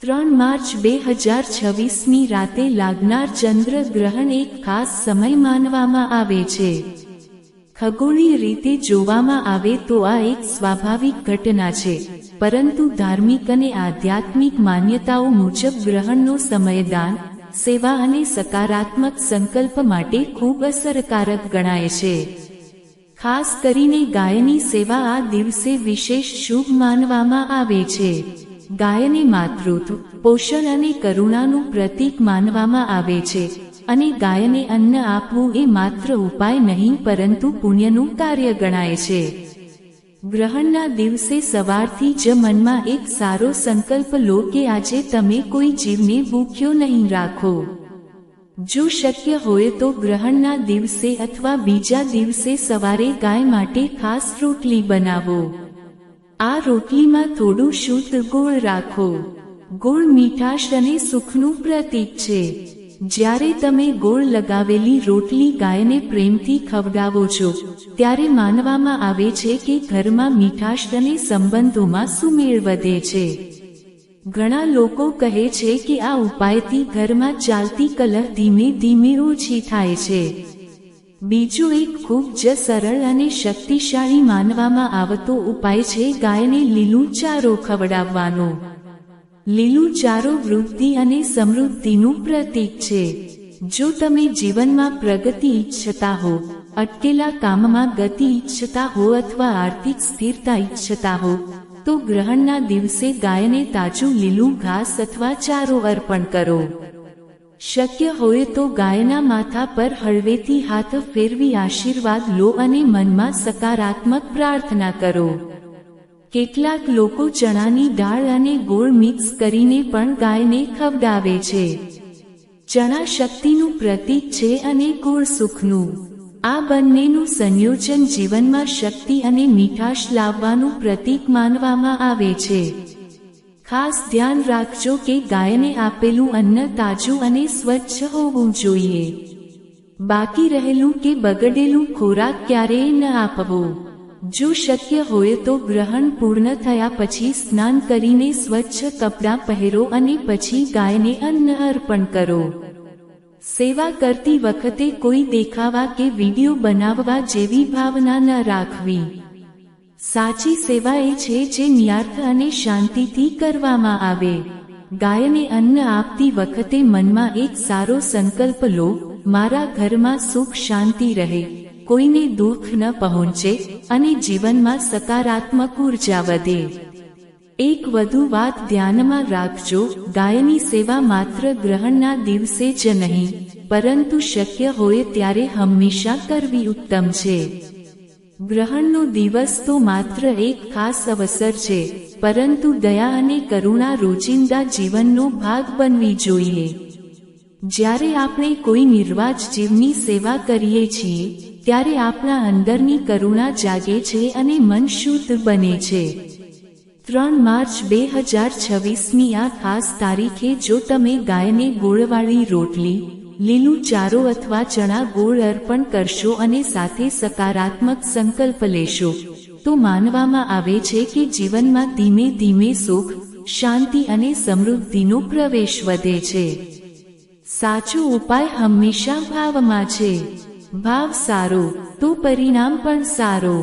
3 March 2026ની રાતે લાગનાર ચંદ્ર ગ્રહણ એક ખાસ સમય માનવામાં આવે છે। ખગોળીય રીતે જોવામાં આવે તો આ એક સ્વાભાવિક ઘટના છે, પરંતુ ધાર્મિક અને આધ્યાત્મિક માન્યતાઓ મુજબ ગ્રહણનો સમય દાન, સેવા અને સકારાત્મક સંકલ્પ માટે ખૂબ અસરકારક ગણાય છે। ખાસ કરીને ગાયની સેવા આ દિવસે વિશેષ શુભ માનવામાં આવે છે। ગાયને માતૃત્વ, પોષણ અને કરુણાનું પ્રતીક માનવામાં આવે છે, અને ગાયને અન્ન આપવું એ માત્ર ઉપાય નહીં પરંતુ પુણ્યનું કાર્ય ગણાય છે। ગ્રહણના દિવસે સવારથી જ મનમાં એક સારો સંકલ્પ લો કે આજે તમે કોઈ જીવને ભૂખ્યો નહીં રાખો। જો શક્ય હોય તો ગ્રહણના દિવસે અથવા બીજા દિવસે સવારે ગાય માટે ખાસ રોટલી બનાવો। આ રોટલીમાં થોડું શુદ્ધ ગોળ રાખો। ગોળ મીઠાશ અને સુખનું પ્રતીક છે। જ્યારે તમે ગોળ લગાવેલી રોટલી ગાયને પ્રેમથી ખવડાવો છો, ત્યારે માનવામાં આવે છે કે ઘરમાં મીઠાશ અને સંબંધોમાં સુમેળ વધે છે। ઘણા લોકો કહે છે કે આ ઉપાયથી ઘરમાં ચાલતી કલહ ધીમે ધીમે ઓછી થાય છે। બીજો એક ખૂબ જ સરળ અને શક્તિશાળી માનવામાં આવતો ઉપાય છે ગાયને લીલું ચારો ખવડાવવાનો। લીલું ચારો વૃદ્ધિ અને સમૃદ્ધિનું પ્રતીક છે। જો તમે જીવનમાં પ્રગતિ ઈચ્છતા હો, અટકેલા કામમાં ગતિ ઈચ્છતા હો અથવા આર્થિક સ્થિરતા ઈચ્છતા હો, તો ગ્રહણના દિવસે ગાયને તાજું લીલું ઘાસ અથવા ચારો અર્પણ કરો। શક્ય હોય તો ગાયના માથા પર હળવેથી હાથ ફેરવી આશીર્વાદ લો અને મનમાં સકારાત્મક પ્રાર્થના કરો। કેટલાક લોકો ચણાની દાળ અને ગોળ મિક્સ કરીને પણ ગાયને ખવડાવે છે। ચણા શક્તિનું પ્રતીક છે અને ગોળ સુખનું। આ બંનેનું સંયોજન જીવનમાં શક્તિ અને મીઠાશ લાવવાનું પ્રતીક માનવામાં આવે છે। ખાસ ધ્યાન રાખજો કે ગાયને આપેલું અન્ન તાજું અને સ્વચ્છ હોવું જોઈએ। બાકી રહેલું કે બગડેલું ખોરાક ક્યારેય ન આપવો। જો શક્ય હોય તો ગ્રહણ પૂર્ણ થયા પછી સ્નાન કરીને સ્વચ્છ કપડાં પહેરો અને પછી ગાયને અન્ન અર્પણ કરો। સેવા કરતી વખતે કોઈ દેખાવા કે વિડીયો બનાવવા જેવી ભાવના ન રાખવી। સાચી સેવા એ છે જે નિર્સ્વાર્થ અને શાંતિથી કરવામાં આવે। ગાયને અન્ન આપતી વખતે મનમાં એક સારો સંકલ્પ લો, મારા ઘરમાં સુખ શાંતિ રહે, કોઈને દુઃખ ન પહોંચે અને જીવનમાં સકારાત્મક ઉર્જા વધે। એક વધુ વાત ધ્યાનમાં રાખજો, ગાયની સેવા માત્ર ગ્રહણના દિવસે જ નહીં, પરંતુ શક્ય હોય ત્યારે હંમેશા કરવી ઉત્તમ છે। ગ્રહણનો દિવસ તો માત્ર એક ખાસ અવસર છે, પરંતુ દયા અને કરુણા રોજિંદા જીવનનો ભાગ બનવી જોઈએ। જ્યારે આપણે કોઈ નિર્વાચ જીવની સેવા કરીએ છીએ, ત્યારે આપણા અંદરની કરુણા જાગે છે અને મન શુદ્ધ બને છે। 3 માર્ચ 2026ની આ ખાસ તારીખે જો તમે ગાયને ગોળવાળી રોટલી, લીલું ચારો અથવા ચણા ગોળ અર્પણ કરશો અને સાથે સકારાત્મક સંકલ્પ લેશો, તો માનવામાં આવે છે કે જીવનમાં ધીમે ધીમે સુખ, શાંતિ અને સમૃદ્ધિનો પ્રવેશ વધે છે। સાચો ઉપાય હંમેશા ભાવમાં છે। ભાવ સારો તો પરિણામ પણ સારો।